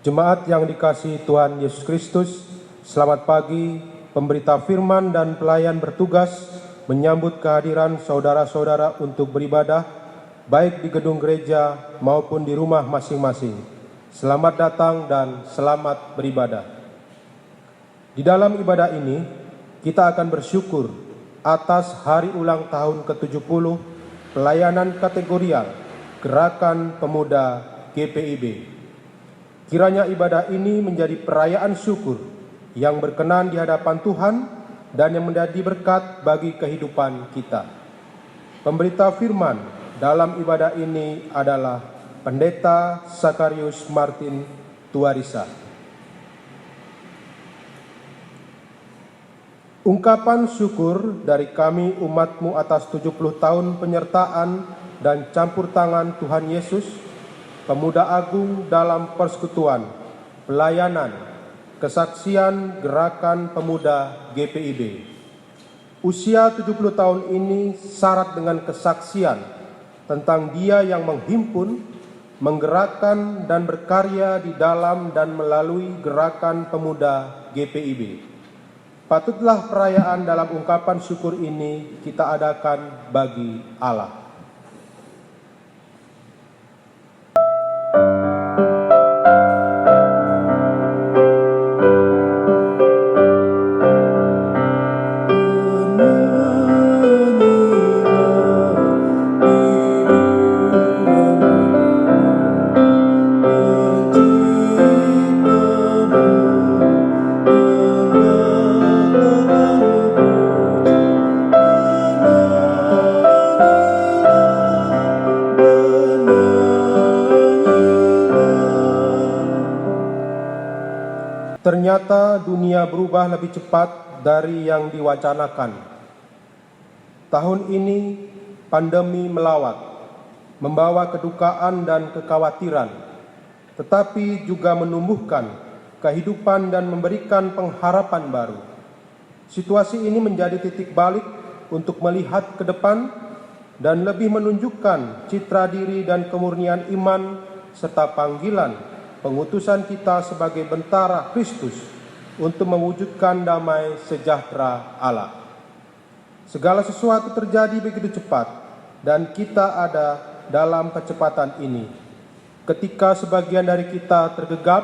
Jemaat yang dikasihi Tuhan Yesus Kristus, selamat pagi. Pemberita firman dan pelayan bertugas menyambut kehadiran saudara-saudara untuk beribadah, baik di gedung gereja maupun di rumah masing-masing. Selamat datang dan selamat beribadah. Di dalam ibadah ini, kita akan bersyukur atas hari ulang tahun ke-70 pelayanan kategorial Gerakan Pemuda GPIB. Kiranya ibadah ini menjadi perayaan syukur yang berkenan di hadapan Tuhan dan yang menjadi berkat bagi kehidupan kita. Pemberita firman dalam ibadah ini adalah Pendeta Sakarius Martin Tuarisa. Ungkapan syukur dari kami umat-Mu atas 70 tahun penyertaan dan campur tangan Tuhan Yesus, Pemuda Agung dalam persekutuan, pelayanan, kesaksian Gerakan Pemuda GPIB. Usia 70 tahun ini syarat dengan kesaksian tentang Dia yang menghimpun, menggerakkan dan berkarya di dalam dan melalui Gerakan Pemuda GPIB. Patutlah perayaan dalam ungkapan syukur ini kita adakan bagi Allah. Ternyata dunia berubah lebih cepat dari yang diwacanakan. Tahun ini pandemi melawat, membawa kedukaan dan kekhawatiran, tetapi juga menumbuhkan kehidupan dan memberikan pengharapan baru. Situasi ini menjadi titik balik untuk melihat ke depan dan lebih menunjukkan citra diri dan kemurnian iman serta panggilan pengutusan kita sebagai bentara Kristus untuk mewujudkan damai sejahtera Allah. Segala sesuatu terjadi begitu cepat dan kita ada dalam kecepatan ini. Ketika sebagian dari kita tergegap,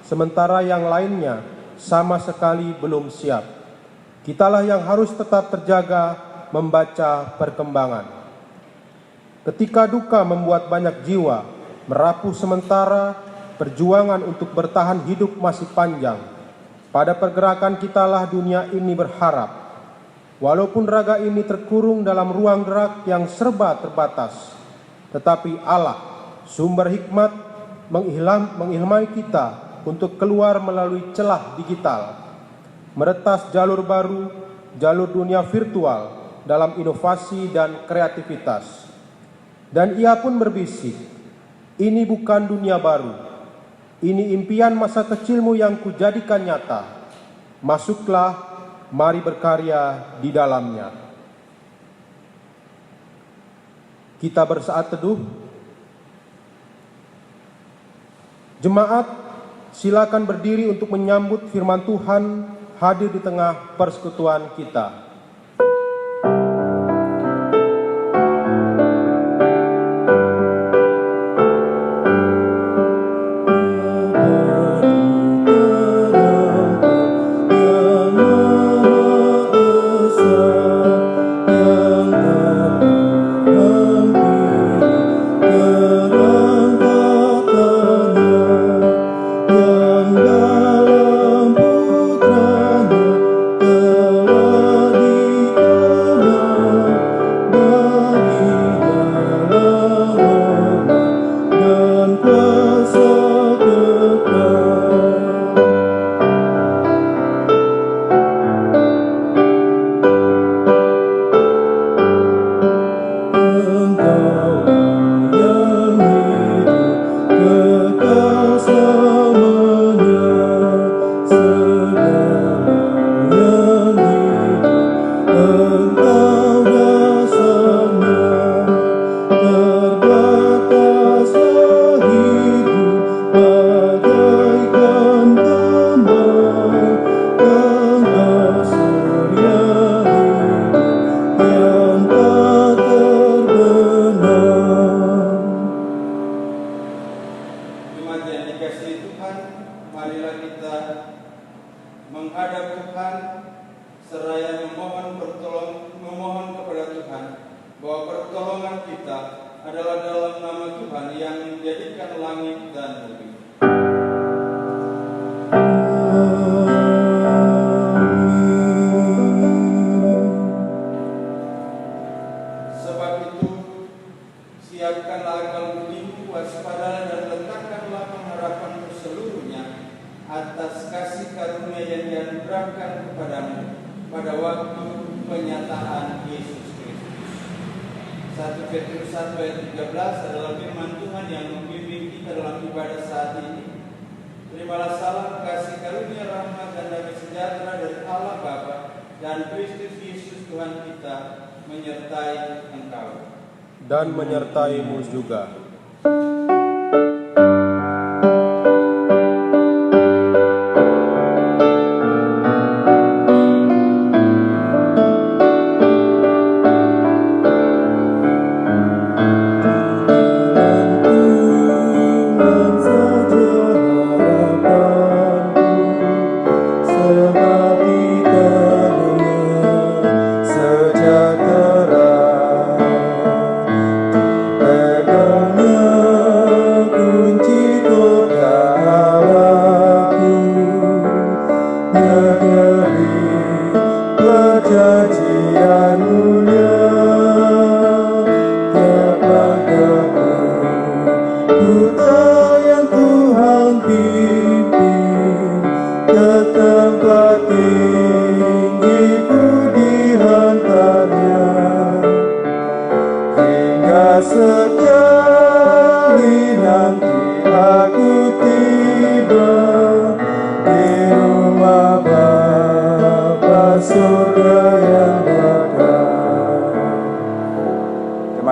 sementara yang lainnya sama sekali belum siap. Kitalah yang harus tetap terjaga membaca perkembangan. Ketika duka membuat banyak jiwa merapuh sementara, perjuangan untuk bertahan hidup masih panjang. Pada pergerakan kitalah dunia ini berharap. Walaupun raga ini terkurung dalam ruang gerak yang serba terbatas, tetapi Allah, sumber hikmat, mengilhami kita untuk keluar melalui celah digital, meretas jalur baru, jalur dunia virtual dalam inovasi dan kreativitas. Dan Ia pun berbisik, ini bukan dunia baru. Ini impian masa kecilmu yang kujadikan nyata. Masuklah, mari berkarya di dalamnya. Kita bersaat teduh. Jemaat, silakan berdiri untuk menyambut firman Tuhan hadir di tengah persekutuan kita. Dalam putranya telah jemaat yang dikasihi Tuhan, marilah kita menghadap Tuhan seraya memohon kepada Tuhan bahwa pertolongan kita adalah dalam nama Tuhan yang menjadikan langit dan bumi. Sebab itu, siapkanlah akal budimu, waspadalah dan letakkanlah pengharapanmu seluruhnya atas kasih karunia yang dianugerahkan kepadamu pada waktu penyataan Yesus Kristus. 1 Petrus 1 ayat 13 adalah firman Tuhan yang membimbing kita dalam ibadah saat ini. Terimalah salam kasih karunia rahmat dan damai sejahtera dari Allah Bapa dan Kristus Yesus Tuhan kita menyertai engkau dan menyertaimu juga.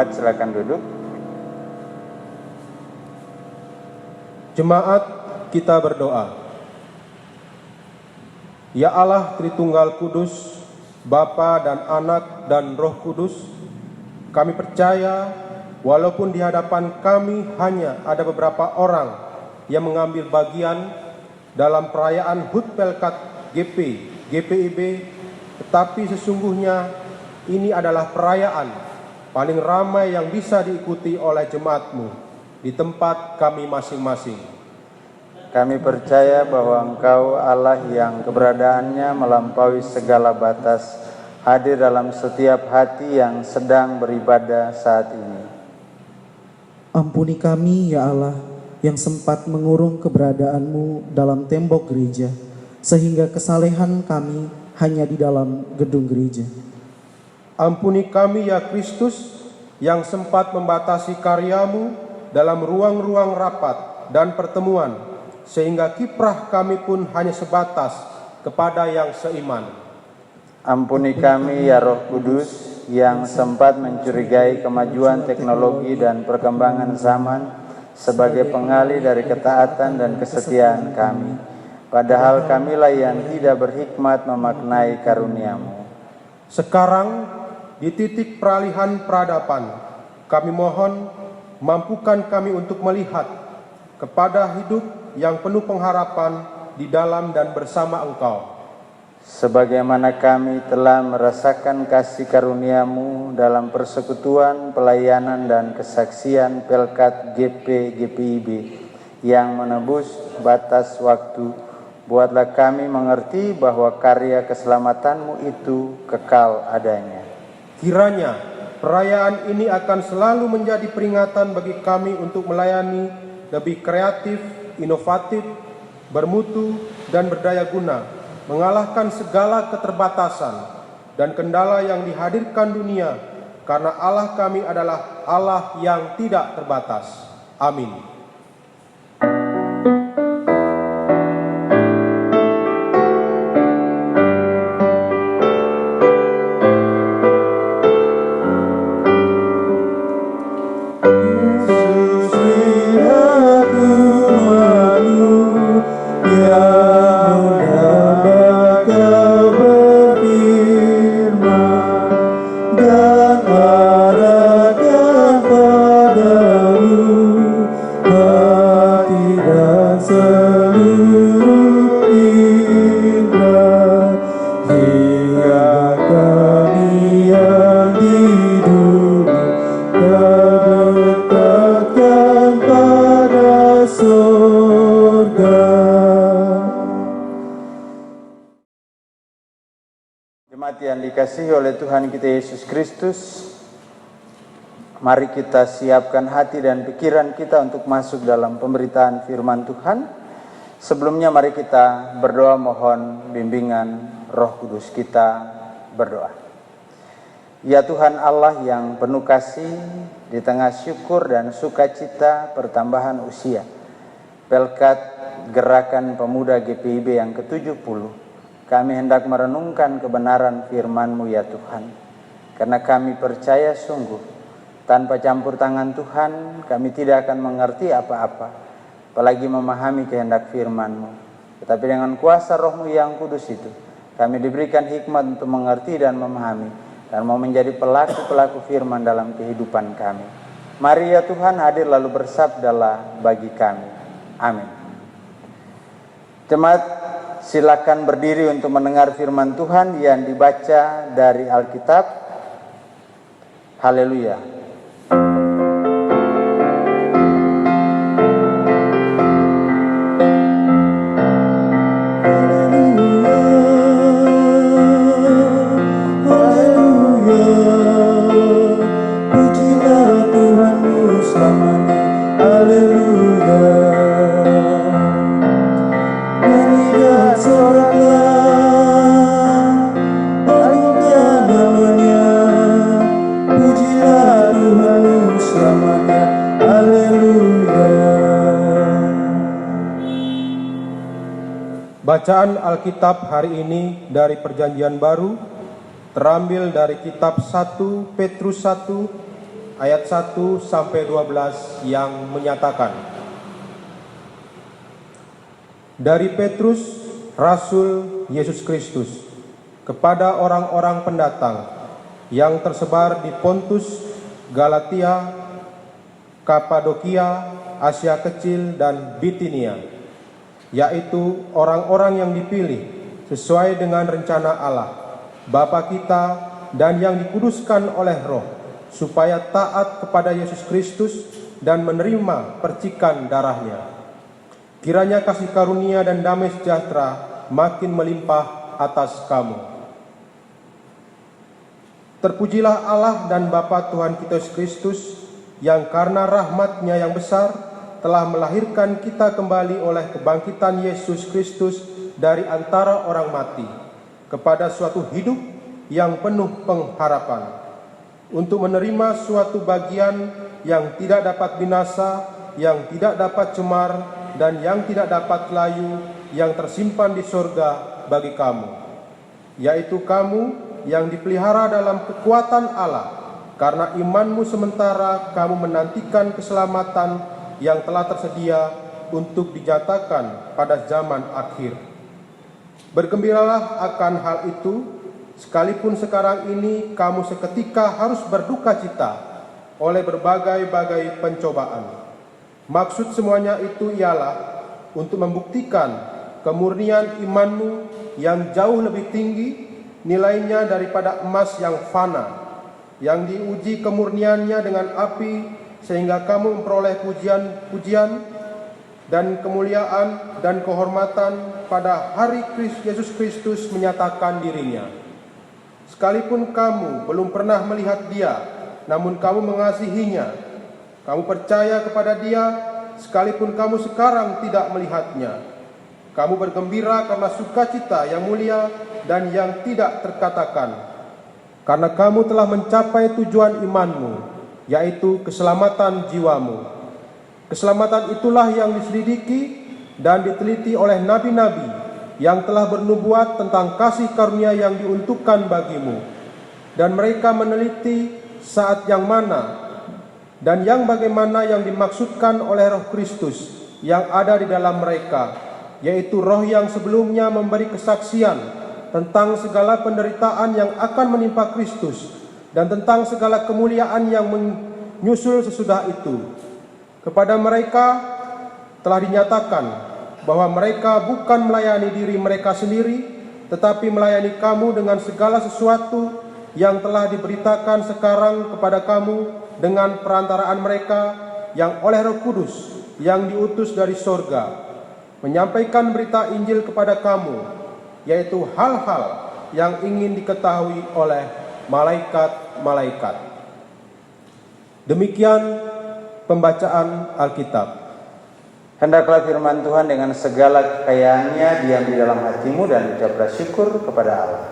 Silakan duduk. Jemaat, kita berdoa. Ya Allah Tritunggal Kudus, Bapa dan Anak dan Roh Kudus, kami percaya walaupun di hadapan kami hanya ada beberapa orang yang mengambil bagian dalam perayaan HUT Pelkat GPIB, tetapi sesungguhnya ini adalah perayaan paling ramai yang bisa diikuti oleh jemaat-Mu di tempat kami masing-masing. Kami percaya bahwa Engkau Allah yang keberadaannya melampaui segala batas, hadir dalam setiap hati yang sedang beribadah saat ini. Ampuni kami ya Allah yang sempat mengurung keberadaanmu dalam tembok gereja, sehingga kesalehan kami hanya di dalam gedung gereja. Ampuni kami ya Kristus yang sempat membatasi karyamu dalam ruang-ruang rapat dan pertemuan, sehingga kiprah kami pun hanya sebatas kepada yang seiman. Ampuni kami ya Roh Kudus yang sempat mencurigai kemajuan teknologi dan perkembangan zaman sebagai pengalih dari ketaatan dan kesetiaan kami, padahal kamilah yang tidak berhikmat memaknai karunia-Mu. Sekarang di titik peralihan peradaban, kami mohon mampukan kami untuk melihat kepada hidup yang penuh pengharapan di dalam dan bersama Engkau. Sebagaimana kami telah merasakan kasih karunia-Mu dalam persekutuan, pelayanan dan kesaksian Pelkat GPIB yang menebus batas waktu, buatlah kami mengerti bahwa karya keselamatan-Mu itu kekal adanya. Kiranya perayaan ini akan selalu menjadi peringatan bagi kami untuk melayani lebih kreatif, inovatif, bermutu, dan berdaya guna, mengalahkan segala keterbatasan dan kendala yang dihadirkan dunia, karena Allah kami adalah Allah yang tidak terbatas. Amin. Dan arahkan padamu Jemaat yang dikasihi oleh Tuhan kita Yesus Kristus, mari kita siapkan hati dan pikiran kita untuk masuk dalam pemberitaan firman Tuhan. Sebelumnya mari kita berdoa mohon bimbingan Roh Kudus. Kita berdoa. Ya Tuhan Allah yang penuh kasih, di tengah syukur dan sukacita pertambahan usia Pelkat Gerakan Pemuda GPIB yang ke-70, kami hendak merenungkan kebenaran firman-Mu ya Tuhan. Karena kami percaya sungguh, tanpa campur tangan Tuhan, kami tidak akan mengerti apa-apa, apalagi memahami kehendak firman-Mu. Tetapi dengan kuasa Roh-Mu yang kudus itu, kami diberikan hikmat untuk mengerti dan memahami, dan mau menjadi pelaku-pelaku firman dalam kehidupan kami. Mari ya Tuhan hadir lalu bersabdalah bagi kami. Amin. Jemaat, silakan berdiri untuk mendengar firman Tuhan yang dibaca dari Alkitab. Haleluya. Bacaan Alkitab hari ini dari Perjanjian Baru terambil dari kitab 1 Petrus 1 ayat 1 sampai 12 yang menyatakan, dari Petrus, Rasul Yesus Kristus, kepada orang-orang pendatang yang tersebar di Pontus, Galatia, Kapadokia, Asia Kecil, dan Bitinia, yaitu orang-orang yang dipilih sesuai dengan rencana Allah, Bapa kita, dan yang dikuduskan oleh Roh, supaya taat kepada Yesus Kristus dan menerima percikan darahnya. Kiranya kasih karunia dan damai sejahtera makin melimpah atas kamu. Terpujilah Allah dan Bapa Tuhan kita Yesus Kristus, yang karena rahmat-Nya yang besar telah melahirkan kita kembali oleh kebangkitan Yesus Kristus dari antara orang mati kepada suatu hidup yang penuh pengharapan, untuk menerima suatu bagian yang tidak dapat binasa, yang tidak dapat cemar, dan yang tidak dapat layu, yang tersimpan di sorga bagi kamu, yaitu kamu yang dipelihara dalam kekuatan Allah, karena imanmu sementara kamu menantikan keselamatan yang telah tersedia untuk dinyatakan pada zaman akhir. Bergembiralah akan hal itu, sekalipun sekarang ini kamu seketika harus berduka cita oleh berbagai-bagai pencobaan. Maksud semuanya itu ialah untuk membuktikan kemurnian imanmu yang jauh lebih tinggi nilainya daripada emas yang fana, yang diuji kemurniannya dengan api, sehingga kamu memperoleh pujian dan kemuliaan dan kehormatan pada hari Yesus Kristus menyatakan dirinya. Sekalipun kamu belum pernah melihat Dia, namun kamu mengasihinya. Kamu percaya kepada Dia, sekalipun kamu sekarang tidak melihatnya. Kamu bergembira karena sukacita yang mulia dan yang tidak terkatakan, karena kamu telah mencapai tujuan imanmu, yaitu keselamatan jiwamu. Keselamatan itulah yang diselidiki dan diteliti oleh nabi-nabi yang telah bernubuat tentang kasih karunia yang diuntukkan bagimu. Dan mereka meneliti saat yang mana dan yang bagaimana yang dimaksudkan oleh Roh Kristus yang ada di dalam mereka, yaitu Roh yang sebelumnya memberi kesaksian tentang segala penderitaan yang akan menimpa Kristus dan tentang segala kemuliaan yang menyusul sesudah itu. Kepada mereka telah dinyatakan bahwa mereka bukan melayani diri mereka sendiri, tetapi melayani kamu dengan segala sesuatu yang telah diberitakan sekarang kepada kamu dengan perantaraan mereka yang oleh Roh Kudus yang diutus dari sorga, menyampaikan berita Injil kepada kamu, yaitu hal-hal yang ingin diketahui oleh malaikat-malaikat. Demikian pembacaan Alkitab. Hendaklah firman Tuhan dengan segala kekayaannya diam di dalam hatimu dan ucaplah syukur kepada Allah.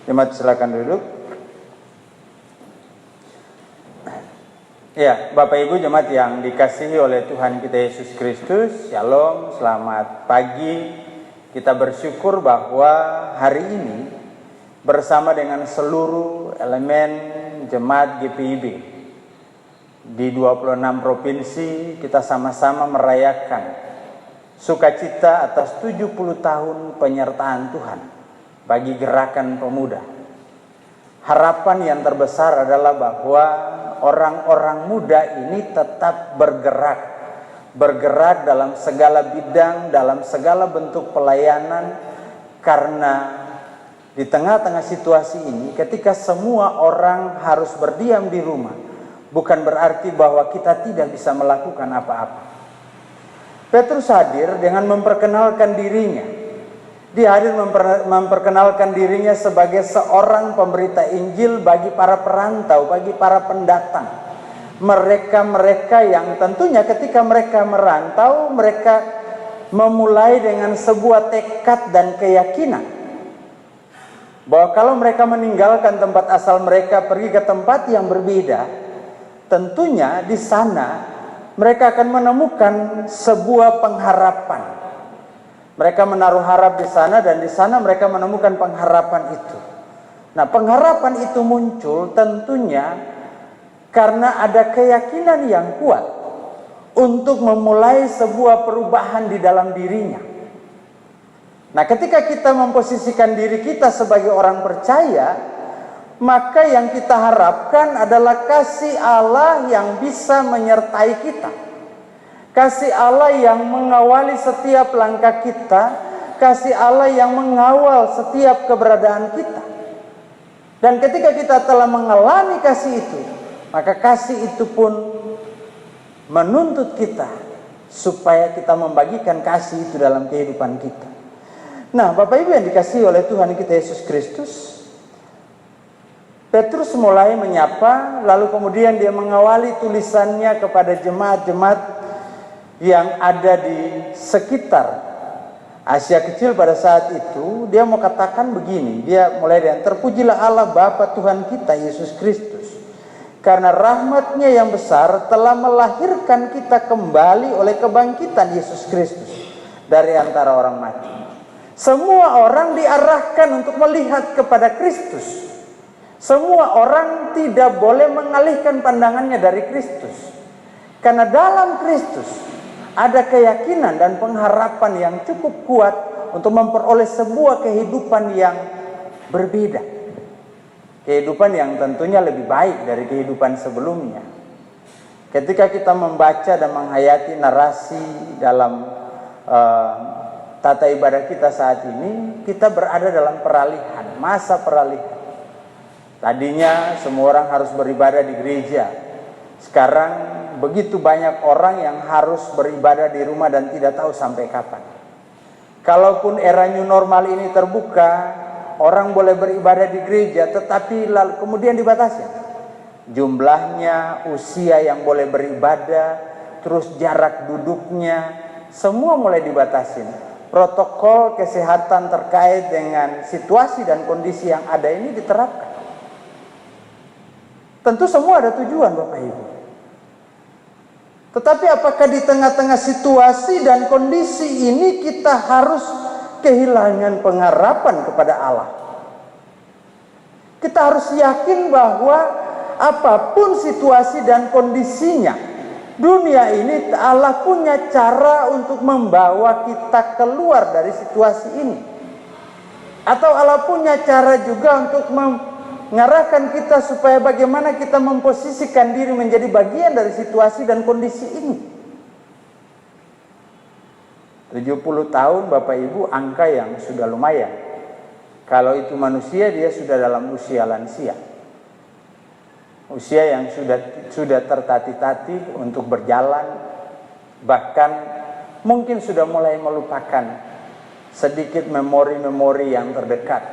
Jemaat silakan duduk. Ya, Bapak Ibu jemaat yang dikasihi oleh Tuhan kita Yesus Kristus, Shalom, selamat pagi. Kita bersyukur bahwa hari ini bersama dengan seluruh elemen jemaat GPIB di 26 provinsi kita sama-sama merayakan sukacita atas 70 tahun penyertaan Tuhan bagi gerakan pemuda. Harapan yang terbesar adalah bahwa orang-orang muda ini tetap bergerak dalam segala bidang, dalam segala bentuk pelayanan, karena di tengah-tengah situasi ini ketika semua orang harus berdiam di rumah, bukan berarti bahwa kita tidak bisa melakukan apa-apa. Petrus hadir dengan memperkenalkan dirinya. Dia hadir memperkenalkan dirinya sebagai seorang pemberita Injil bagi para perantau, bagi para pendatang. Mereka-mereka yang tentunya ketika mereka merantau, mereka memulai dengan sebuah tekad dan keyakinan bahwa kalau mereka meninggalkan tempat asal mereka pergi ke tempat yang berbeda, tentunya di sana mereka akan menemukan sebuah pengharapan. Mereka menaruh harap di sana dan di sana mereka menemukan pengharapan itu. Nah, pengharapan itu muncul tentunya karena ada keyakinan yang kuat untuk memulai sebuah perubahan di dalam dirinya. Nah, ketika kita memposisikan diri kita sebagai orang percaya, maka yang kita harapkan adalah kasih Allah yang bisa menyertai kita. Kasih Allah yang mengawali setiap langkah kita, kasih Allah yang mengawal setiap keberadaan kita. Dan ketika kita telah mengalami kasih itu, maka kasih itu pun menuntut kita supaya kita membagikan kasih itu dalam kehidupan kita. Nah, Bapak Ibu yang dikasihi oleh Tuhan kita Yesus Kristus, Petrus mulai menyapa, lalu kemudian dia mengawali tulisannya kepada jemaat-jemaat yang ada di sekitar Asia Kecil pada saat itu. Dia mau katakan begini, dia mulai dengan terpujilah Allah Bapa Tuhan kita Yesus Kristus, karena rahmat-Nya yang besar telah melahirkan kita kembali oleh kebangkitan Yesus Kristus dari antara orang mati. Semua orang diarahkan untuk melihat kepada Kristus. Semua orang tidak boleh mengalihkan pandangannya dari Kristus, karena dalam Kristus ada keyakinan dan pengharapan yang cukup kuat untuk memperoleh sebuah kehidupan yang berbeda. Kehidupan yang tentunya lebih baik dari kehidupan sebelumnya. Ketika kita membaca dan menghayati narasi dalam tata ibadah kita saat ini, kita berada dalam peralihan, masa peralihan. Tadinya semua orang harus beribadah di gereja. Sekarang begitu banyak orang yang harus beribadah di rumah dan tidak tahu sampai kapan. Kalaupun era new normal ini terbuka, orang boleh beribadah di gereja, tetapi lalu kemudian dibatasi jumlahnya, usia yang boleh beribadah, terus jarak duduknya, semua mulai dibatasi. Protokol kesehatan terkait dengan situasi dan kondisi yang ada ini diterapkan. Tentu semua ada tujuan, Bapak Ibu. Tetapi apakah di tengah-tengah situasi dan kondisi ini kita harus kehilangan pengharapan kepada Allah? Kita harus yakin bahwa apapun situasi dan kondisinya, dunia ini Allah punya cara untuk membawa kita keluar dari situasi ini. Atau Allah punya cara juga untuk mengarahkan kita supaya bagaimana kita memposisikan diri menjadi bagian dari situasi dan kondisi ini. 70 tahun Bapak Ibu angka yang sudah lumayan. Kalau itu manusia, dia sudah dalam usia lansia. Usia yang sudah tertatih-tatih untuk berjalan, bahkan mungkin sudah mulai melupakan sedikit memori-memori yang terdekat.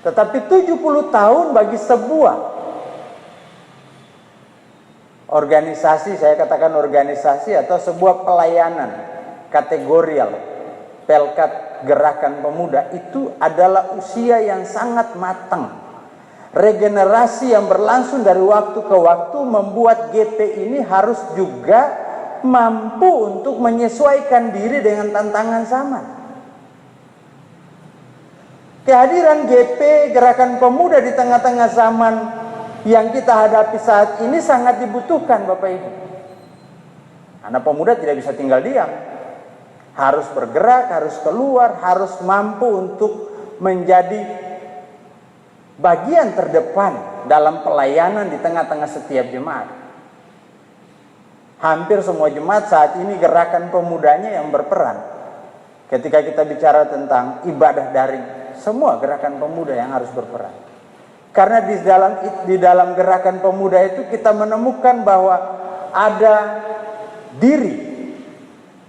Tetapi 70 tahun bagi sebuah organisasi, saya katakan organisasi atau sebuah pelayanan kategorial, Pelkat Gerakan Pemuda, itu adalah usia yang sangat matang. Regenerasi yang berlangsung dari waktu ke waktu membuat GP ini harus juga mampu untuk menyesuaikan diri dengan tantangan zaman. Kehadiran GP Gerakan Pemuda di tengah-tengah zaman yang kita hadapi saat ini sangat dibutuhkan, Bapak Ibu. Anak pemuda tidak bisa tinggal diam. Harus bergerak, harus keluar, harus mampu untuk menjadi bagian terdepan dalam pelayanan di tengah-tengah setiap jemaat. Hampir semua jemaat saat ini gerakan pemudanya yang berperan. Ketika kita bicara tentang ibadah daring, semua gerakan pemuda yang harus berperan. Karena di dalam gerakan pemuda itu kita menemukan bahwa ada diri,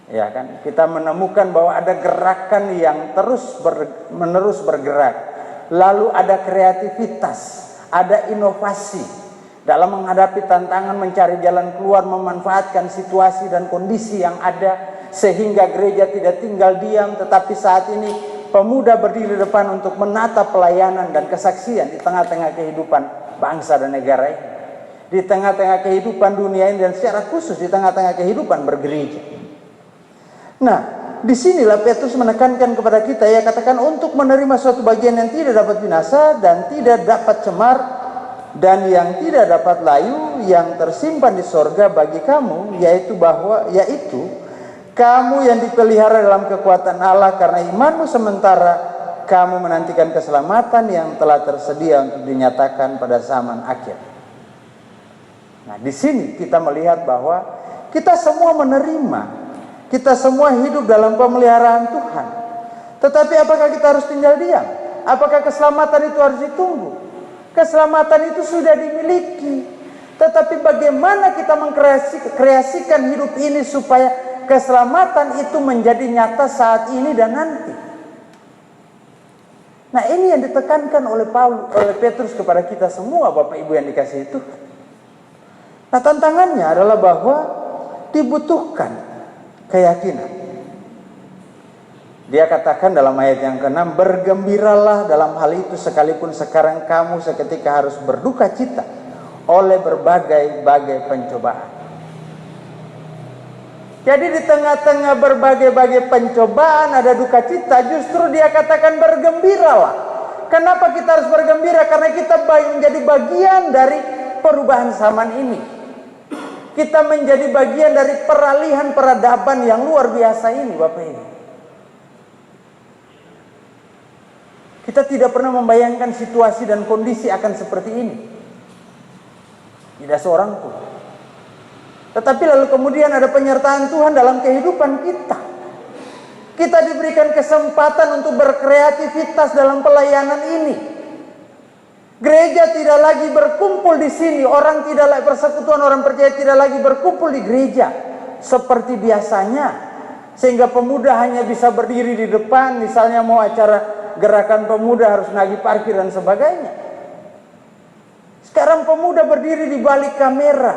ya kan? Kita menemukan bahwa ada gerakan yang terus-menerus bergerak. Lalu ada kreativitas, ada inovasi dalam menghadapi tantangan, mencari jalan keluar, memanfaatkan situasi dan kondisi yang ada, sehingga gereja tidak tinggal diam, tetapi saat ini pemuda berdiri depan untuk menata pelayanan dan kesaksian di tengah-tengah kehidupan bangsa dan negara ini, di tengah-tengah kehidupan dunia ini, dan secara khusus di tengah-tengah kehidupan bergereja. Nah, disinilah Petrus menekankan kepada kita, ya, katakan untuk menerima suatu bagian yang tidak dapat binasa dan tidak dapat cemar dan yang tidak dapat layu yang tersimpan di sorga bagi kamu, yaitu kamu yang dipelihara dalam kekuatan Allah karena imanmu, sementara kamu menantikan keselamatan yang telah tersedia untuk dinyatakan pada zaman akhir. Nah, di sini kita melihat bahwa kita semua menerima. Kita semua hidup dalam pemeliharaan Tuhan. Tetapi apakah kita harus tinggal diam? Apakah keselamatan itu harus ditunggu? Keselamatan itu sudah dimiliki. Tetapi bagaimana kita mengkreasikan hidup ini supaya keselamatan itu menjadi nyata saat ini dan nanti? Nah, ini yang ditekankan oleh Petrus kepada kita semua, Bapak Ibu yang dikasihi Tuhan. Nah, tantangannya adalah bahwa dibutuhkan keyakinan. Dia katakan dalam ayat yang ke-6, bergembiralah dalam hal itu sekalipun sekarang kamu seketika harus berduka cita oleh berbagai-bagai pencobaan. Jadi di tengah-tengah berbagai-bagai pencobaan ada duka cita, justru dia katakan bergembiralah. Kenapa kita harus bergembira? Karena kita menjadi bagian dari perubahan zaman ini. Kita menjadi bagian dari peralihan peradaban yang luar biasa ini, Bapak Ibu. Kita tidak pernah membayangkan situasi dan kondisi akan seperti ini. Tidak seorang pun. Tetapi lalu kemudian ada penyertaan Tuhan dalam kehidupan kita. Kita diberikan kesempatan untuk berkreativitas dalam pelayanan ini. Gereja tidak lagi berkumpul di sini, persekutuan orang percaya tidak lagi berkumpul di gereja seperti biasanya, sehingga pemuda hanya bisa berdiri di depan, misalnya mau acara gerakan pemuda harus nagih parkir dan sebagainya. Sekarang pemuda berdiri di balik kamera,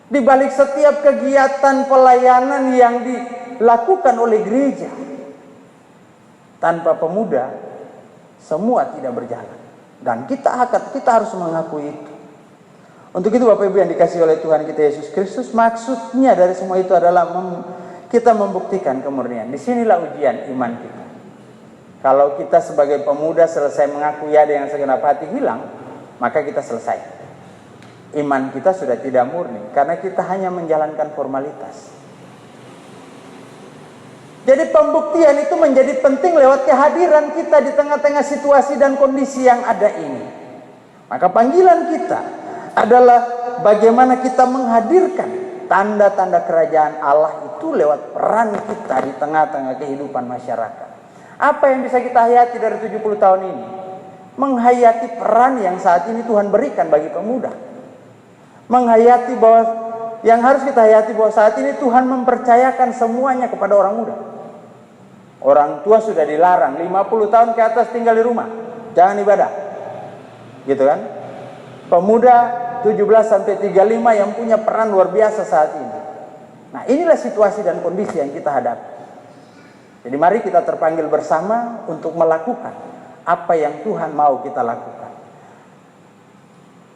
di balik setiap kegiatan pelayanan yang dilakukan oleh gereja. Tanpa pemuda semua tidak berjalan, dan kita harus mengakui itu. Untuk itu Bapak Ibu yang dikasihi oleh Tuhan kita Yesus Kristus, maksudnya dari semua itu adalah kita membuktikan kemurnian. Disinilah ujian iman kita. Kalau kita sebagai pemuda selesai mengaku ya dengan segenap hati hilang, maka kita selesai. Iman kita sudah tidak murni karena kita hanya menjalankan formalitas. Jadi pembuktian itu menjadi penting lewat kehadiran kita di tengah-tengah situasi dan kondisi yang ada ini. Maka panggilan kita adalah bagaimana kita menghadirkan tanda-tanda kerajaan Allah itu lewat peran kita di tengah-tengah kehidupan masyarakat. Apa yang bisa kita hayati dari 70 tahun ini? Menghayati peran yang saat ini Tuhan berikan bagi pemuda. Menghayati bahwa yang harus kita hayati bahwa saat ini Tuhan mempercayakan semuanya kepada orang muda. Orang tua sudah dilarang 50 tahun ke atas tinggal di rumah, jangan ibadah. Gitu kan? Pemuda 17 sampai 35 yang punya peran luar biasa saat ini. Nah, inilah situasi dan kondisi yang kita hadapi. Jadi mari kita terpanggil bersama untuk melakukan apa yang Tuhan mau kita lakukan.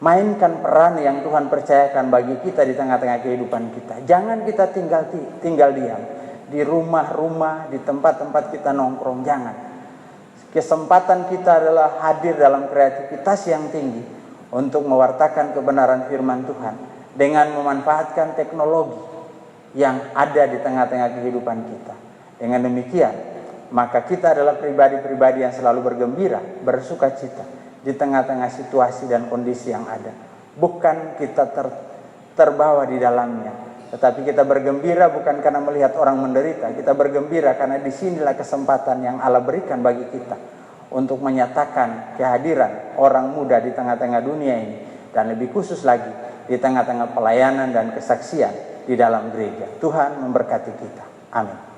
Mainkan peran yang Tuhan percayakan bagi kita di tengah-tengah kehidupan kita. Jangan kita tinggal diam di rumah-rumah, di tempat-tempat kita nongkrong. Jangan. Kesempatan kita adalah hadir dalam kreativitas yang tinggi untuk mewartakan kebenaran firman Tuhan dengan memanfaatkan teknologi yang ada di tengah-tengah kehidupan kita. Dengan demikian, maka kita adalah pribadi-pribadi yang selalu bergembira, bersukacita di tengah-tengah situasi dan kondisi yang ada. Bukan kita terbawa di dalamnya, tetapi kita bergembira bukan karena melihat orang menderita. Kita bergembira karena disinilah kesempatan yang Allah berikan bagi kita untuk menyatakan kehadiran orang muda di tengah-tengah dunia ini, dan lebih khusus lagi di tengah-tengah pelayanan dan kesaksian di dalam gereja. Tuhan memberkati kita. Amin.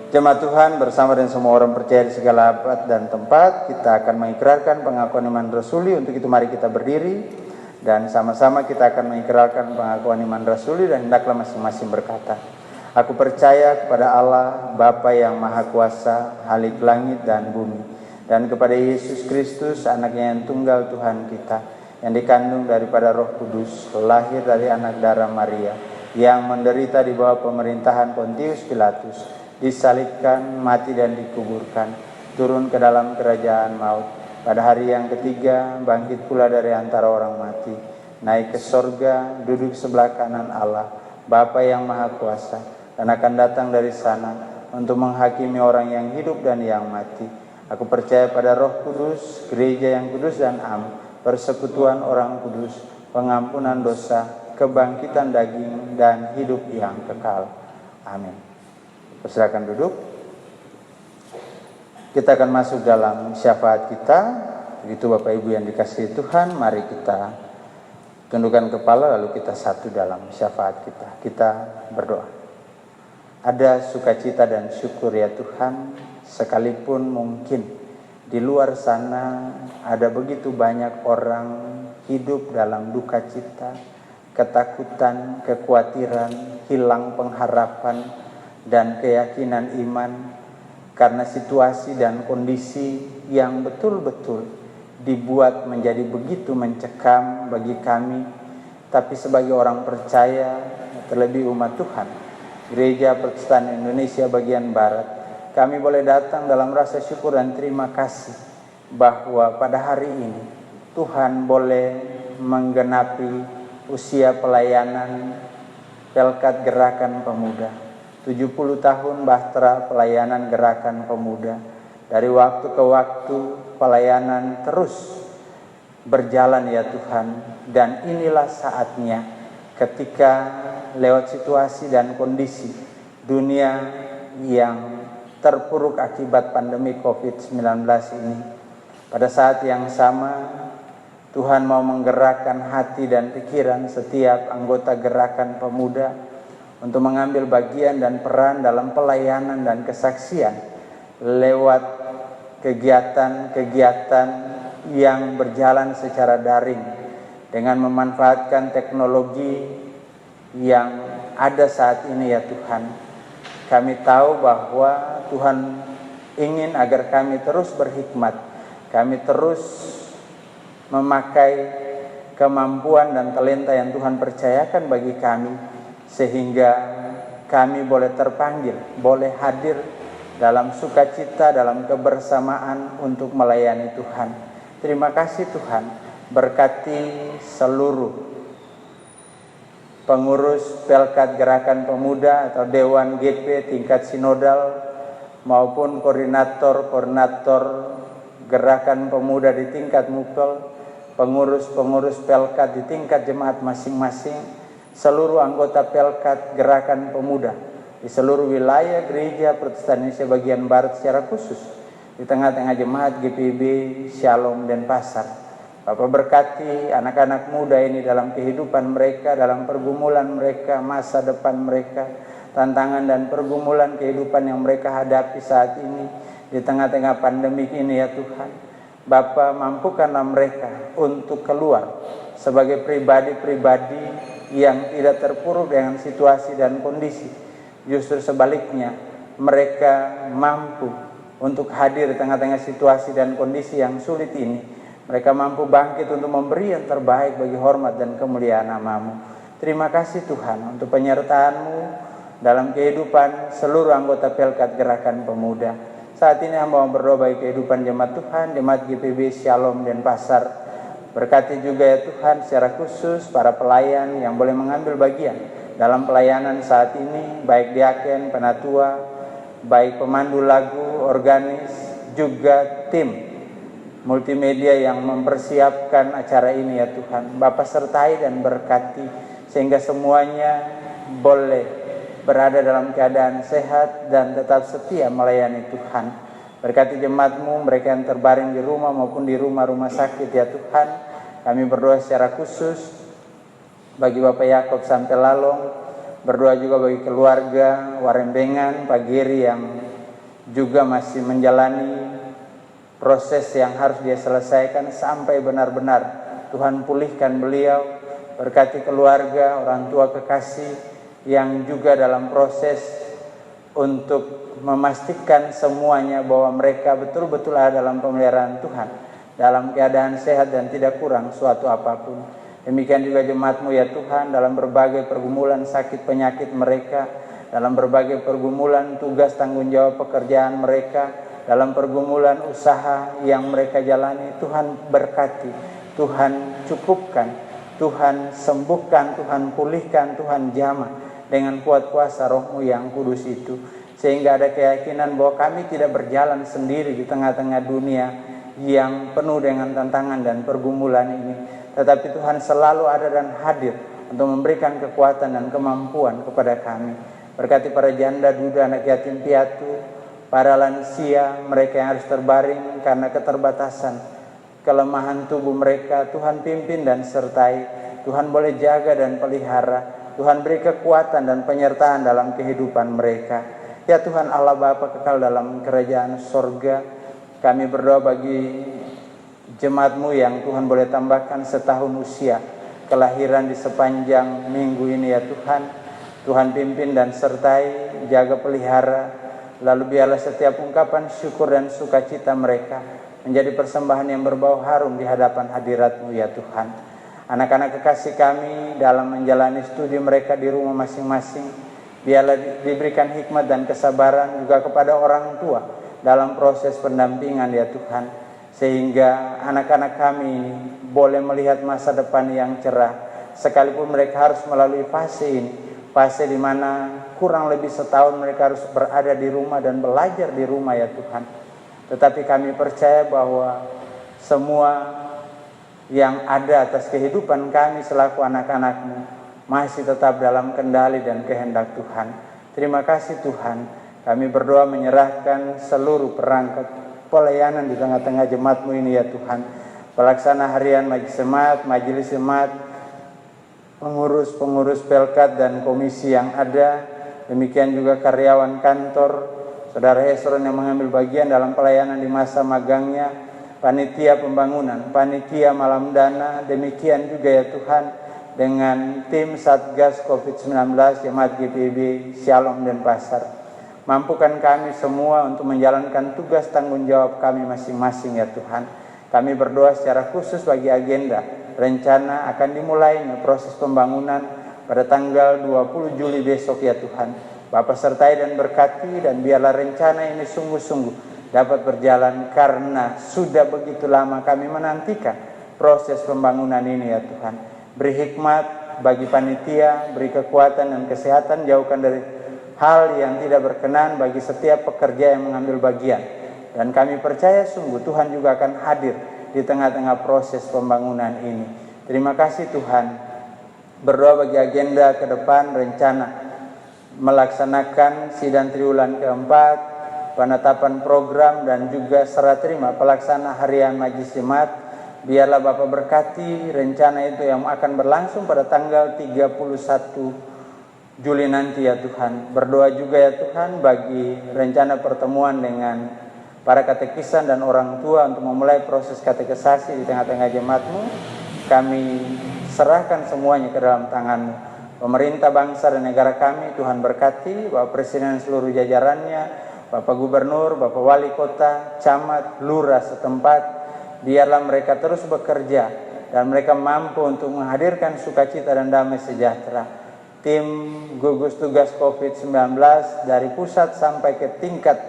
Jemaat Tuhan, bersama dengan semua orang percaya di segala abad dan tempat, kita akan mengikrarkan pengakuan iman rasuli. Untuk itu mari kita berdiri dan sama-sama kita akan mengikrarkan pengakuan iman rasuli, dan hendaklah masing-masing berkata, aku percaya kepada Allah Bapa yang Maha Kuasa, Halik langit dan bumi, dan kepada Yesus Kristus, anaknya yang tunggal Tuhan kita, yang dikandung daripada Roh Kudus, lahir dari anak darah Maria, yang menderita di bawah pemerintahan Pontius Pilatus, disalibkan, mati dan dikuburkan, turun ke dalam kerajaan maut, pada hari yang ketiga bangkit pula dari antara orang mati, naik ke sorga, duduk sebelah kanan Allah Bapa yang Maha Kuasa, dan akan datang dari sana untuk menghakimi orang yang hidup dan yang mati. Aku percaya pada Roh Kudus, gereja yang kudus dan am, persekutuan orang kudus, pengampunan dosa, kebangkitan daging, dan hidup yang kekal. Amin. Silakan duduk. Kita akan masuk dalam syafaat kita. Begitu Bapak Ibu yang dikasihi Tuhan, mari kita tundukkan kepala lalu kita satu dalam syafaat kita. Kita berdoa. Ada sukacita dan syukur ya Tuhan, sekalipun mungkin di luar sana ada begitu banyak orang hidup dalam duka cita, ketakutan, kekhawatiran, hilang pengharapan dan keyakinan iman karena situasi dan kondisi yang betul-betul dibuat menjadi begitu mencekam bagi kami. Tapi sebagai orang percaya, terlebih umat Tuhan, Gereja Protestan Indonesia bagian Barat, kami boleh datang dalam rasa syukur dan terima kasih bahwa pada hari ini Tuhan boleh menggenapi usia pelayanan Pelkat Gerakan Pemuda. 70 tahun bahtera pelayanan Gerakan Pemuda. Dari waktu ke waktu pelayanan terus berjalan ya Tuhan. Dan inilah saatnya ketika lewat situasi dan kondisi dunia yang terpuruk akibat pandemi COVID-19 ini, pada saat yang sama Tuhan mau menggerakkan hati dan pikiran setiap anggota Gerakan Pemuda untuk mengambil bagian dan peran dalam pelayanan dan kesaksian lewat kegiatan-kegiatan yang berjalan secara daring dengan memanfaatkan teknologi yang ada saat ini ya Tuhan. Kami tahu bahwa Tuhan ingin agar kami terus berhikmat, kami terus memakai kemampuan dan talenta yang Tuhan percayakan bagi kami, sehingga kami boleh terpanggil, boleh hadir dalam sukacita, dalam kebersamaan untuk melayani Tuhan. Terima kasih Tuhan, berkati seluruh pengurus Pelkat Gerakan Pemuda atau Dewan GP tingkat sinodal maupun koordinator Gerakan Pemuda di tingkat mupel, pengurus-pengurus Pelkat di tingkat jemaat masing-masing, seluruh anggota Pelkat Gerakan Pemuda di seluruh wilayah Gereja Protestan Indonesia bagian Barat secara khusus di tengah-tengah jemaat GPIB Shalom Denpasar. Bapak berkati anak-anak muda ini dalam kehidupan mereka, dalam pergumulan mereka, masa depan mereka, tantangan dan pergumulan kehidupan yang mereka hadapi saat ini di tengah-tengah pandemi ini ya Tuhan. Bapa, mampukanlah mereka untuk keluar sebagai pribadi-pribadi yang tidak terpuruk dengan situasi dan kondisi. Justru sebaliknya, mereka mampu untuk hadir di tengah-tengah situasi dan kondisi yang sulit ini. Mereka mampu bangkit untuk memberi yang terbaik bagi hormat dan kemuliaan nama-Mu. Terima kasih Tuhan untuk penyertaan-Mu dalam kehidupan seluruh anggota Pelkat Gerakan Pemuda. Saat ini hamba mau berdoa bagi kehidupan jemaat Tuhan, jemaat GPIB Shalom Denpasar. Berkati juga ya Tuhan secara khusus para pelayan yang boleh mengambil bagian dalam pelayanan saat ini, baik diaken, penatua, baik pemandu lagu, organis, juga tim multimedia yang mempersiapkan acara ini ya Tuhan. Bapa sertai dan berkati sehingga semuanya boleh berada dalam keadaan sehat dan tetap setia melayani Tuhan. Berkati jemaat-Mu, mereka yang terbaring di rumah maupun di rumah-rumah sakit ya Tuhan. Kami berdoa secara khusus bagi Bapak Yakob sampai Lalong, berdoa juga bagi keluarga Warembengan, Pak Giri yang juga masih menjalani proses yang harus dia selesaikan sampai benar-benar Tuhan pulihkan beliau. Berkati keluarga, orang tua kekasih yang juga dalam proses untuk memastikan semuanya bahwa mereka betul-betul ada dalam pemeliharaan Tuhan, dalam keadaan sehat dan tidak kurang suatu apapun. Demikian juga jemaat-Mu ya Tuhan dalam berbagai pergumulan sakit penyakit mereka, dalam berbagai pergumulan tugas tanggung jawab pekerjaan mereka, dalam pergumulan usaha yang mereka jalani. Tuhan berkati, Tuhan cukupkan, Tuhan sembuhkan, Tuhan pulihkan, Tuhan jamah dengan kuat kuasa Roh-Mu yang kudus itu. Sehingga ada keyakinan bahwa kami tidak berjalan sendiri di tengah-tengah dunia yang penuh dengan tantangan dan pergumulan ini. Tetapi Tuhan selalu ada dan hadir untuk memberikan kekuatan dan kemampuan kepada kami. Berkati para janda, duda, anak yatim piatu, para lansia, mereka yang harus terbaring karena keterbatasan, kelemahan tubuh mereka. Tuhan pimpin dan sertai, Tuhan boleh jaga dan pelihara, Tuhan beri kekuatan dan penyertaan dalam kehidupan mereka. Ya Tuhan Allah Bapa kekal dalam kerajaan sorga, kami berdoa bagi jemaat-Mu yang Tuhan boleh tambahkan setahun usia kelahiran di sepanjang minggu ini ya Tuhan. Tuhan pimpin dan sertai, jaga pelihara. Lalu biarlah setiap ungkapan syukur dan sukacita mereka menjadi persembahan yang berbau harum di hadapan hadirat-Mu ya Tuhan. Anak-anak kekasih kami dalam menjalani studi mereka di rumah masing-masing, biarlah diberikan hikmat dan kesabaran juga kepada orang tua dalam proses pendampingan ya Tuhan. Sehingga anak-anak kami ini boleh melihat masa depan yang cerah, sekalipun mereka harus melalui fase ini fase di mana kurang lebih setahun mereka harus berada di rumah dan belajar di rumah ya Tuhan. Tetapi kami percaya bahwa semua yang ada atas kehidupan kami selaku anak-anak-Mu masih tetap dalam kendali dan kehendak Tuhan. Terima kasih Tuhan. Kami berdoa menyerahkan seluruh perangkat pelayanan di tengah-tengah jemaat-Mu ini ya Tuhan. Pelaksana harian majelis jemaat, pengurus pelkat dan komisi yang ada, demikian juga karyawan kantor, Saudara Hesron yang mengambil bagian dalam pelayanan di masa magangnya, panitia pembangunan, panitia malam dana, demikian juga ya Tuhan dengan tim Satgas COVID-19 Jemaat GPIB Shalom Denpasar. Mampukan kami semua untuk menjalankan tugas tanggung jawab kami masing-masing ya Tuhan. Kami berdoa secara khusus bagi agenda rencana akan dimulainya proses pembangunan pada tanggal 20 Juli besok ya Tuhan. Bapa sertai dan berkati, dan biarlah rencana ini sungguh-sungguh dapat berjalan, karena sudah begitu lama kami menantikan proses pembangunan ini ya Tuhan. Beri hikmat bagi panitia, beri kekuatan dan kesehatan, jauhkan dari hal yang tidak berkenan bagi setiap pekerja yang mengambil bagian. Dan kami percaya sungguh Tuhan juga akan hadir di tengah-tengah proses pembangunan ini. Terima kasih Tuhan. Berdoa bagi agenda ke depan, rencana melaksanakan sidang triwulan keempat, penetapan program dan juga serah terima pelaksana harian majelis jemaat. Biarlah Bapak berkati rencana itu yang akan berlangsung pada tanggal 31 Juli nanti ya Tuhan. Berdoa juga ya Tuhan bagi rencana pertemuan dengan para katekisan dan orang tua untuk memulai proses katekisasi di tengah-tengah jemaat-Mu. Kami serahkan semuanya ke dalam tangan-Mu. Pemerintah bangsa dan negara kami Tuhan berkati, Bapak Presiden dan seluruh jajarannya, Bapak Gubernur, Bapak Wali Kota, Camat, Lurah setempat. Biarlah mereka terus bekerja dan mereka mampu untuk menghadirkan sukacita dan damai sejahtera. Tim gugus tugas COVID-19 dari pusat sampai ke tingkat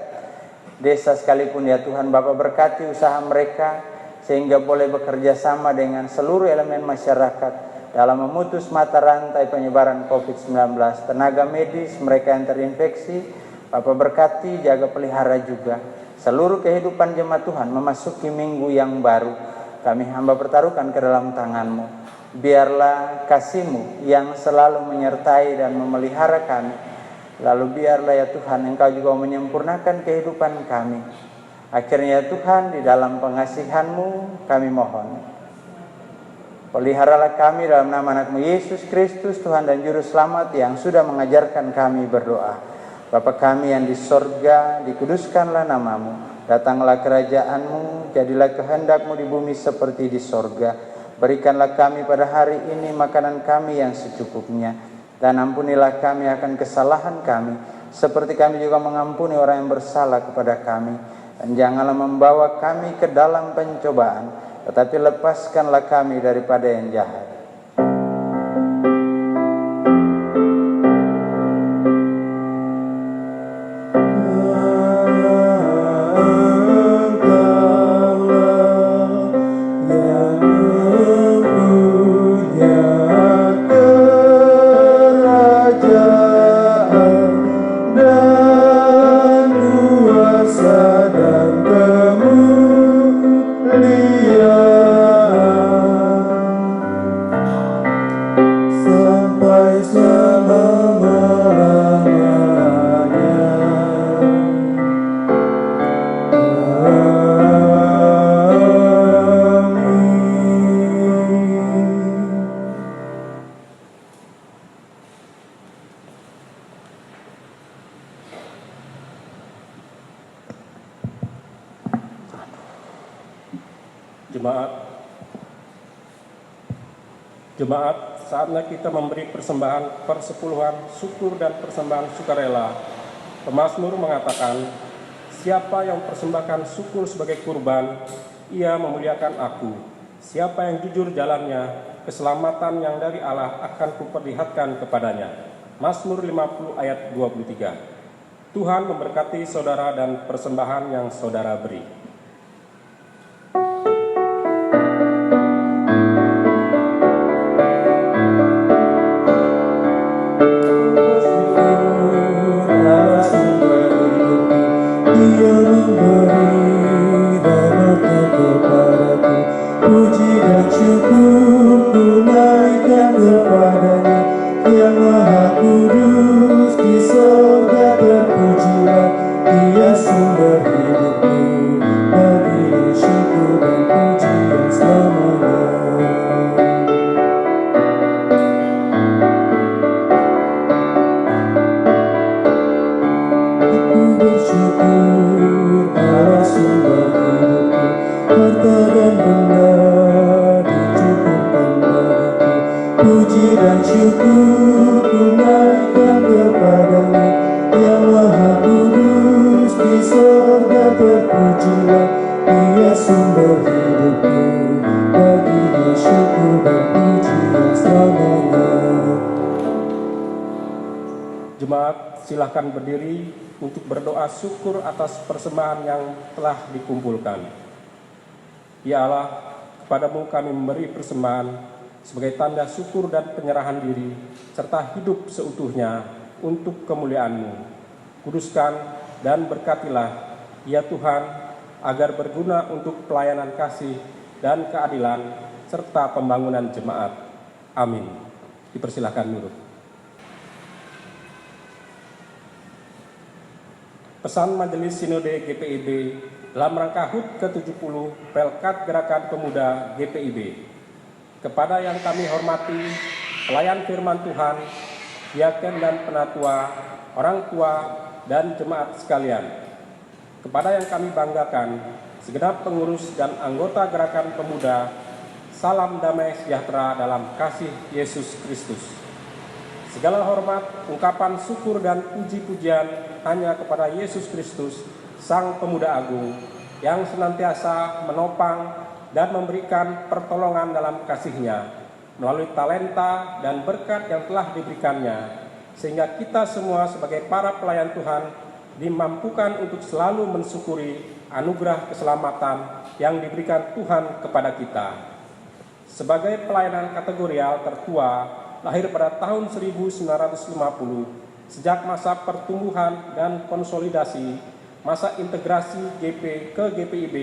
desa sekalipun ya Tuhan, Bapak berkati usaha mereka sehingga boleh bekerja sama dengan seluruh elemen masyarakat dalam memutus mata rantai penyebaran COVID-19. Tenaga medis mereka yang terinfeksi, Bapak berkati, jaga pelihara juga seluruh kehidupan jemaat Tuhan memasuki minggu yang baru. Kami hamba pertaruhkan ke dalam tangan-Mu. Biarlah kasih-Mu yang selalu menyertai dan memelihara kami. Lalu biarlah ya Tuhan Engkau juga menyempurnakan kehidupan kami. Akhirnya ya Tuhan, di dalam pengasihan-Mu kami mohon, peliharalah kami dalam nama anak-Mu Yesus Kristus, Tuhan dan Juru Selamat yang sudah mengajarkan kami berdoa. Bapa kami yang di sorga, dikuduskanlah nama-Mu. Datanglah kerajaan-Mu, jadilah kehendak-Mu di bumi seperti di sorga. Berikanlah kami pada hari ini makanan kami yang secukupnya, dan ampunilah kami akan kesalahan kami, seperti kami juga mengampuni orang yang bersalah kepada kami. Dan janganlah membawa kami ke dalam pencobaan, tetapi lepaskanlah kami daripada yang jahat. Jemaat, saatnya kita memberi persembahan persepuluhan syukur dan persembahan sukarela. Pemazmur mengatakan, siapa yang persembahkan syukur sebagai kurban, ia memuliakan aku. Siapa yang jujur jalannya, keselamatan yang dari Allah akan kuperlihatkan kepadanya. Mazmur 50 ayat 23. Tuhan memberkati saudara dan persembahan yang saudara beri. bersyukur ku naikkan kepada-Nya yang Maha Kudus di surga terpujilah Dia sumber hidupku bagi syukur dan pujian selamanya. Aku bersyukur Allah sumber hidupku, harta dan benda dicukupkan bagiku. Puji dan syukur ku naikkan kepada-Nya yang Maha Kudus di surga terpujilah Dia sumber hidupku bagi syukur dan pujian selamanya. Jemaat, silakan berdiri untuk berdoa syukur atas persembahan yang telah dikumpulkan. Ya Allah, kepadamu kami memberi persembahan sebagai tanda syukur dan penyerahan diri, serta hidup seutuhnya untuk kemuliaan-Mu. Kuduskan dan berkatilah, ya Tuhan, agar berguna untuk pelayanan kasih dan keadilan, serta pembangunan jemaat. Amin. Dipersilahkan nurut. Pesan Majelis Sinode GPIB dalam rangka HUT ke-70 Pelkat Gerakan Pemuda GPIB. Kepada yang kami hormati, pelayan firman Tuhan, diaken dan penatua, orang tua, dan jemaat sekalian. Kepada yang kami banggakan, segenap pengurus dan anggota Gerakan Pemuda, salam damai sejahtera dalam kasih Yesus Kristus. Segala hormat, ungkapan syukur dan puji-pujian hanya kepada Yesus Kristus, Sang Pemuda Agung, yang senantiasa menopang dan memberikan pertolongan dalam kasih-Nya, melalui talenta dan berkat yang telah diberikannya, sehingga kita semua sebagai para pelayan Tuhan dimampukan untuk selalu mensyukuri anugerah keselamatan yang diberikan Tuhan kepada kita. Sebagai pelayanan kategorial tertua, lahir pada tahun 1950, sejak masa pertumbuhan dan konsolidasi, masa integrasi GP ke GPIB,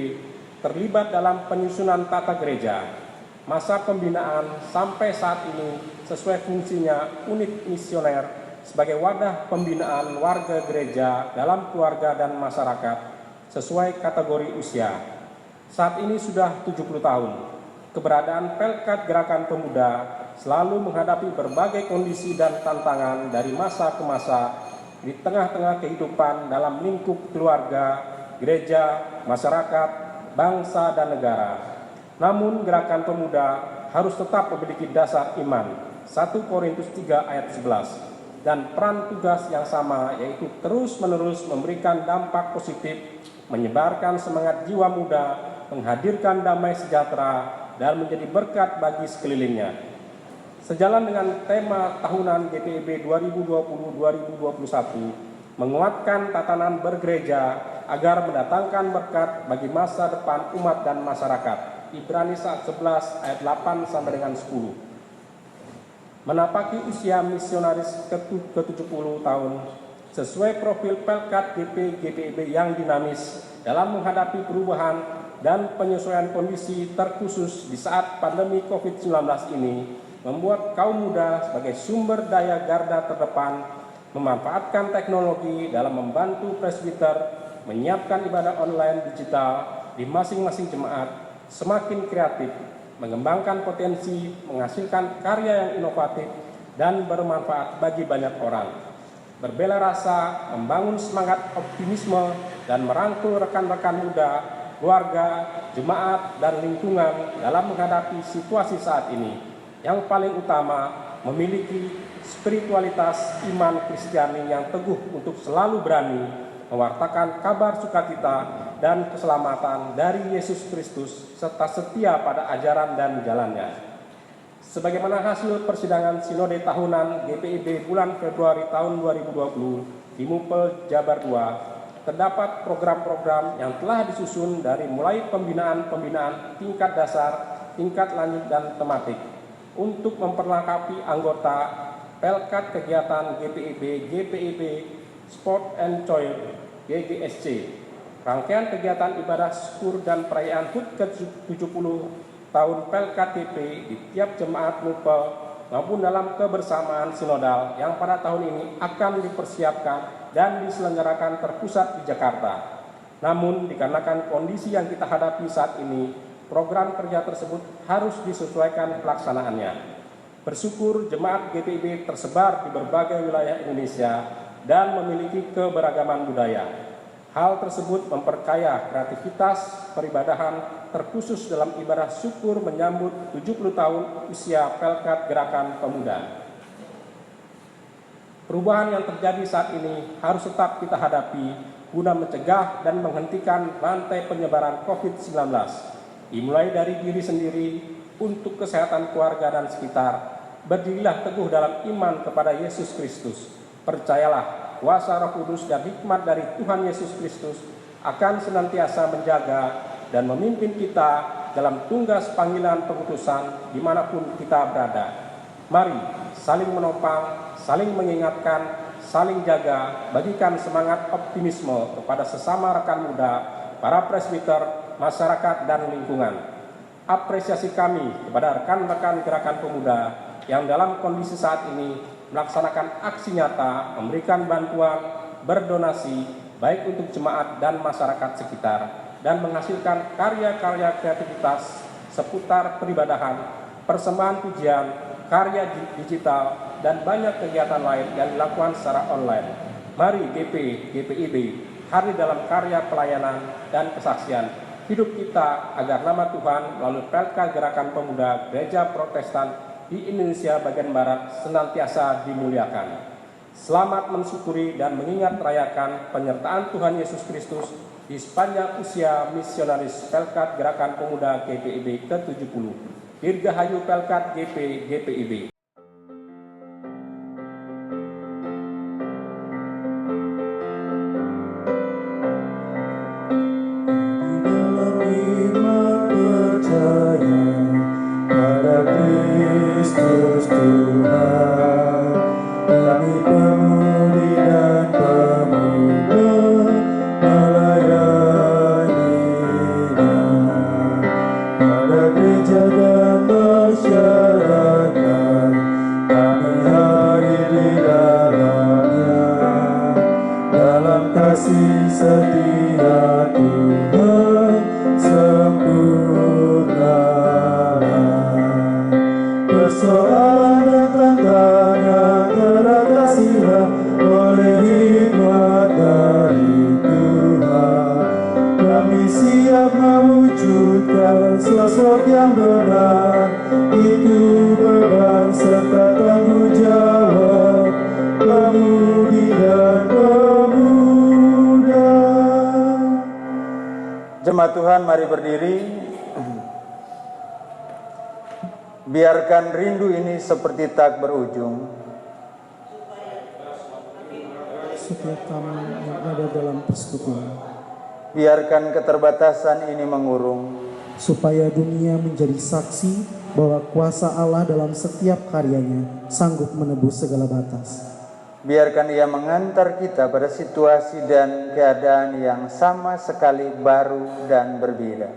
terlibat dalam penyusunan tata gereja, masa pembinaan sampai saat ini sesuai fungsinya unit misioner sebagai wadah pembinaan warga gereja dalam keluarga dan masyarakat sesuai kategori usia. Saat ini sudah 70 tahun, keberadaan Pelkat Gerakan Pemuda selalu menghadapi berbagai kondisi dan tantangan dari masa ke masa di tengah-tengah kehidupan dalam lingkup keluarga, gereja, masyarakat, bangsa, dan negara. Namun Gerakan Pemuda harus tetap memiliki dasar iman, 1 Korintus 3 ayat 11, dan peran tugas yang sama, yaitu terus-menerus memberikan dampak positif, menyebarkan semangat jiwa muda, menghadirkan damai sejahtera, dan menjadi berkat bagi sekelilingnya. Sejalan dengan tema tahunan GPIB 2020-2021, menguatkan tatanan bergereja agar mendatangkan berkat bagi masa depan umat dan masyarakat. Ibrani 11 ayat 8 sampai dengan 10. Menapaki usia misionaris ke-70 tahun, sesuai profil Pelkat GPIB yang dinamis dalam menghadapi perubahan dan penyesuaian kondisi terkhusus di saat pandemi COVID-19 ini, membuat kaum muda sebagai sumber daya garda terdepan, memanfaatkan teknologi dalam membantu presbiter menyiapkan ibadah online digital di masing-masing jemaat, semakin kreatif, mengembangkan potensi, menghasilkan karya yang inovatif dan bermanfaat bagi banyak orang. Berbela rasa, membangun semangat optimisme, dan merangkul rekan-rekan muda, keluarga, jemaat, dan lingkungan dalam menghadapi situasi saat ini. Yang paling utama, memiliki spiritualitas iman Kristiani yang teguh untuk selalu berani mewartakan kabar sukacita dan keselamatan dari Yesus Kristus serta setia pada ajaran dan jalannya. Sebagaimana hasil persidangan Sinode Tahunan GPIB bulan Februari tahun 2020 di Mupel Jabar II, terdapat program-program yang telah disusun dari mulai pembinaan tingkat dasar, tingkat lanjut, dan tematik untuk memperlengkapi anggota Pelkat kegiatan GPIB Sport and Choir GGSC, rangkaian kegiatan ibadah syukur dan perayaan HUT ke-70 tahun Pelkat DP di tiap jemaat Mupel maupun dalam kebersamaan sinodal yang pada tahun ini akan dipersiapkan dan diselenggarakan terpusat di Jakarta. Namun dikarenakan kondisi yang kita hadapi saat ini, program kerja tersebut harus disesuaikan pelaksanaannya. Bersyukur jemaat GPIB tersebar di berbagai wilayah Indonesia dan memiliki keberagaman budaya. Hal tersebut memperkaya kreativitas peribadahan terkhusus dalam ibadah syukur menyambut 70 tahun usia Pelkat Gerakan Pemuda. Perubahan yang terjadi saat ini harus tetap kita hadapi guna mencegah dan menghentikan rantai penyebaran COVID-19. Dimulai dari diri sendiri untuk kesehatan keluarga dan sekitar. Berdirilah teguh dalam iman kepada Yesus Kristus. Percayalah, kuasa Roh Kudus dan hikmat dari Tuhan Yesus Kristus akan senantiasa menjaga dan memimpin kita dalam tugas panggilan pengutusan dimanapun kita berada. Mari saling menopang, saling mengingatkan, saling jaga, bagikan semangat optimisme kepada sesama rekan muda, para presbiter, masyarakat, dan lingkungan. Apresiasi kami kepada rekan-rekan Gerakan Pemuda yang dalam kondisi saat ini melaksanakan aksi nyata, memberikan bantuan, berdonasi, baik untuk jemaat dan masyarakat sekitar, dan menghasilkan karya-karya kreativitas seputar peribadahan, persembahan pujian, karya digital, dan banyak kegiatan lain yang dilakukan secara online. Mari GPIB hadir dalam karya pelayanan dan kesaksian hidup kita agar nama Tuhan melalui Pelkat Gerakan Pemuda Gereja Protestan di Indonesia bagian Barat senantiasa dimuliakan. Selamat mensyukuri dan mengingat rayakan penyertaan Tuhan Yesus Kristus di sepanjang usia misionaris Pelkat Gerakan Pemuda GPIB ke-70. Dirgahayu Pelkat GPIB. Jemaat Tuhan, mari berdiri. Biarkan rindu ini seperti tak berujung. Setiap kami yang ada dalam persekutuan. Biarkan keterbatasan ini mengurung. Supaya dunia menjadi saksi bahwa kuasa Allah dalam setiap karyanya sanggup menebus segala batas. Biarkan ia mengantar kita pada situasi dan keadaan yang sama sekali baru dan berbeda.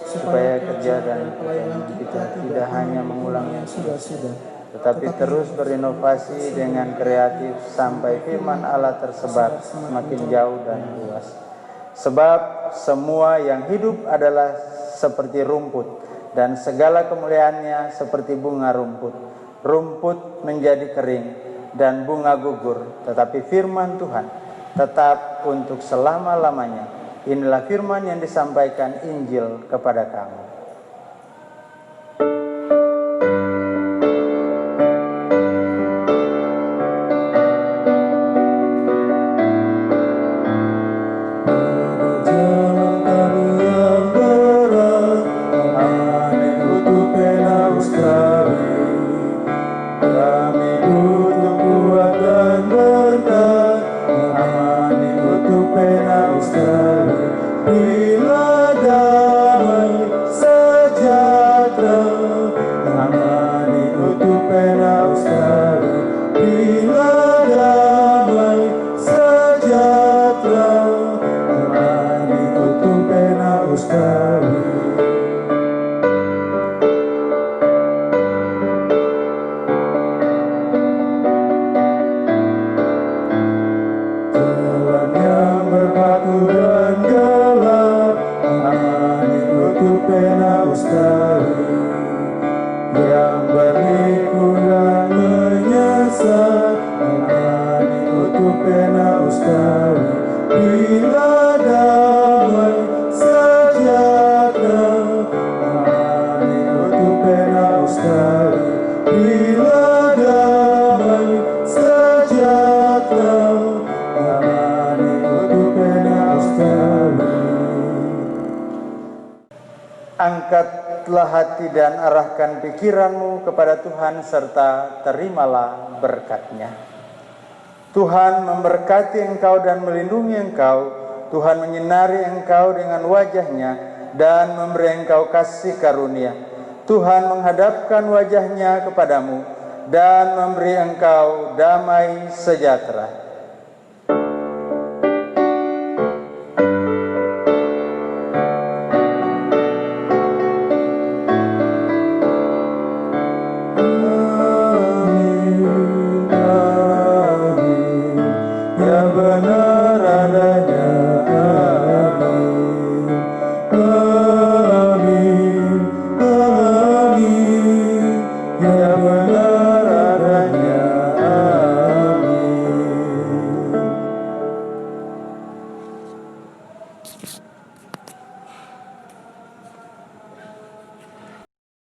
Supaya kerja dan pelayanan kita tidak hanya mengulang yang sudah-sudah, tetapi terus berinovasi dengan kreatif sampai firman Allah tersebar semakin jauh dan luas. Sebab semua yang hidup adalah seperti rumput, dan segala kemuliaannya seperti bunga rumput. Rumput menjadi kering, dan bunga gugur, tetapi firman Tuhan tetap untuk selama-lamanya. Inilah firman yang disampaikan Injil kepada kamu. Bila damai yang berliku dan menyesal, menani utuh pena ustawi, bila damai sejahtera, menani utuh pena ustawi, bila damai sejahtera, menani utuh pena ustawi. Angkatlah hati dan arahkan pikiranmu kepada Tuhan serta terimalah berkat-Nya. Tuhan memberkati engkau dan melindungi engkau. Tuhan menyinari engkau dengan wajah-Nya dan memberi engkau kasih karunia. Tuhan menghadapkan wajah-Nya kepadamu dan memberi engkau damai sejahtera.